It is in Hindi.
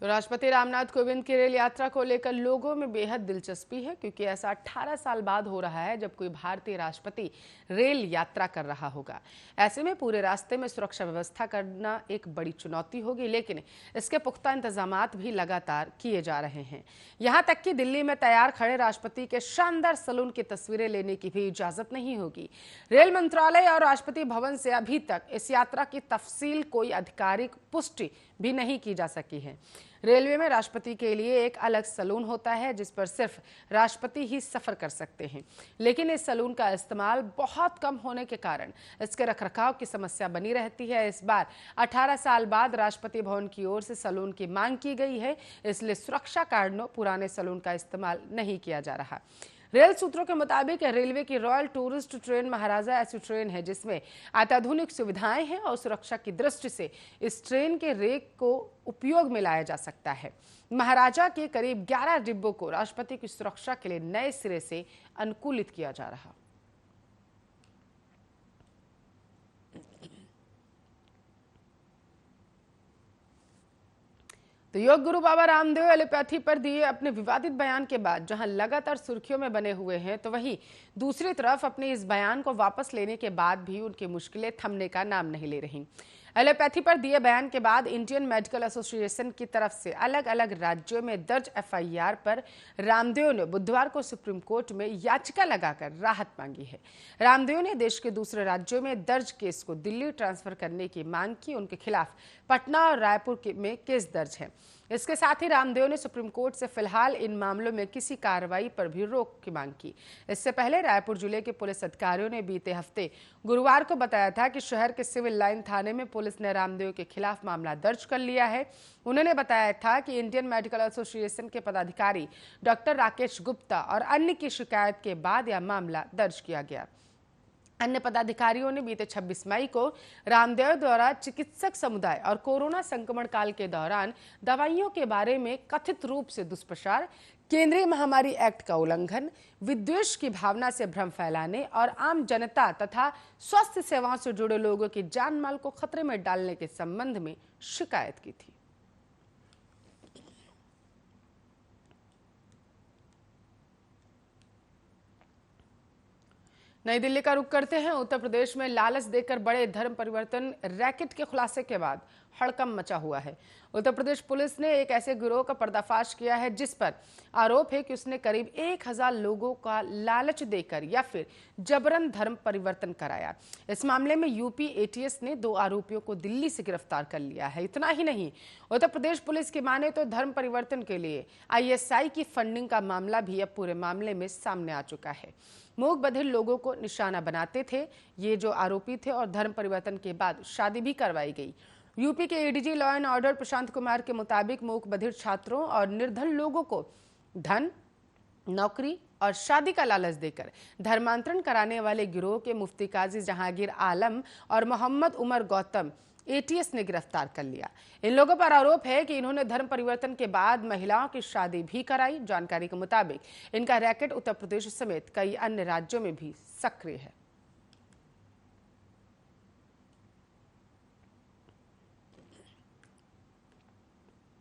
तो राष्ट्रपति रामनाथ कोविंद की रेल यात्रा को लेकर लोगों में बेहद दिलचस्पी है, क्योंकि ऐसा 18 साल बाद हो रहा है जब कोई भारतीय राष्ट्रपति रेल यात्रा कर रहा होगा। ऐसे में पूरे रास्ते में सुरक्षा व्यवस्था करना एक बड़ी चुनौती होगी, लेकिन इसके पुख्ता इंतजामात भी लगातार किए जा रहे हैं। यहाँ तक कि दिल्ली में तैयार खड़े राष्ट्रपति के शानदार सलून की तस्वीरें लेने की भी इजाजत नहीं होगी। रेल मंत्रालय और राष्ट्रपति भवन से अभी तक इस यात्रा की तफसील कोई आधिकारिक पुष्टि भी नहीं की जा सकी है। रेलवे में राष्ट्रपति के लिए एक अलग सलून होता है जिस पर सिर्फ राष्ट्रपति ही सफर कर सकते हैं, लेकिन इस सलून का इस्तेमाल बहुत कम होने के कारण इसके रखरखाव की समस्या बनी रहती है। इस बार 18 साल बाद राष्ट्रपति भवन की ओर से सलून की मांग की गई है, इसलिए सुरक्षा कारणों पुराने सलून का इस्तेमाल नहीं किया जा रहा। रेल सूत्रों के मुताबिक रेलवे की रॉयल टूरिस्ट ट्रेन महाराजा ऐसी ट्रेन है जिसमें अत्याधुनिक सुविधाएं हैं और सुरक्षा की दृष्टि से इस ट्रेन के रेक को उपयोग में लाया जा सकता है। महाराजा के करीब 11 डिब्बों को राष्ट्रपति की सुरक्षा के लिए नए सिरे से अनुकूलित किया जा रहा। तो योग गुरु बाबा रामदेव एलोपैथी पर दिए अपने विवादित बयान के बाद जहां लगातार सुर्खियों में बने हुए हैं, तो वहीं दूसरी तरफ अपने इस बयान को वापस लेने के बाद भी उनकी मुश्किलें थमने का नाम नहीं ले रही। एलोपैथी पर दिए बयान के बाद इंडियन मेडिकल एसोसिएशन की तरफ से अलग अलग राज्यों में दर्ज एफआईआर पर रामदेव ने बुधवार को सुप्रीम कोर्ट में याचिका लगाकर राहत मांगी है। रामदेव ने देश के दूसरे राज्यों में दर्ज केस को दिल्ली ट्रांसफर करने की मांग की। उनके खिलाफ पटना और रायपुर में केस दर्ज है। इसके साथ ही रामदेव ने सुप्रीम कोर्ट से फिलहाल इन मामलों में किसी कार्रवाई पर भी रोक की मांग की। इससे पहले रायपुर जिले के पुलिस अधिकारियों ने बीते हफ्ते गुरुवार को बताया था कि शहर के सिविल लाइन थाने में पुलिस ने रामदेव के खिलाफ मामला दर्ज कर लिया है। उन्होंने बताया था कि इंडियन मेडिकल एसोसिएशन के पदाधिकारी डॉक्टर राकेश गुप्ता और अन्य की शिकायत के बाद यह मामला दर्ज किया गया। अन्य पदाधिकारियों ने बीते 26 मई को रामदेव द्वारा चिकित्सक समुदाय और कोरोना संक्रमण काल के दौरान दवाइयों के बारे में कथित रूप से दुष्प्रचार, केंद्रीय महामारी एक्ट का उल्लंघन, विद्वेष की भावना से भ्रम फैलाने और आम जनता तथा स्वास्थ्य सेवाओं से जुड़े लोगों की जान माल को खतरे में डालने के संबंध में शिकायत की थी। नई दिल्ली का रुख करते हैं। उत्तर प्रदेश में लालच देकर बड़े धर्म परिवर्तन रैकेट के खुलासे के बाद हड़कंप मचा हुआ है। उत्तर प्रदेश पुलिस ने एक ऐसे गिरोह का पर्दाफाश किया है जिस पर आरोप है कि उसने करीब 1000 लोगों का लालच देकर या फिर जबरन धर्म परिवर्तन कराया। इस मामले में यूपी एटीएस ने 2 आरोपियों को दिल्ली से गिरफ्तार कर लिया है। इतना ही नहीं, उत्तर प्रदेश पुलिस की माने तो धर्म परिवर्तन के लिए आईएसआई की फंडिंग का मामला भी अब पूरे मामले में सामने आ चुका है। मूक बधिर लोगों को निशाना बनाते थे ये जो आरोपी थे और धर्म परिवर्तन के बाद शादी भी करवाई गई। यूपी के ADG law and order Prashant Kumar के मुताबिक मूक बधिर छात्रों और निर्धन लोगों को धन, नौकरी और शादी का लालच देकर धर्मांतरण कराने वाले गिरोह के मुफ्ती काजी जहांगीर आलम और मोहम्मद उमर गौतम एटीएस ने गिरफ्तार कर लिया। इन लोगों पर आरोप है कि इन्होंने धर्म परिवर्तन के बाद महिलाओं की शादी भी कराई। जानकारी के मुताबिक इनका रैकेट उत्तर प्रदेश समेत कई अन्य राज्यों में भी सक्रिय है।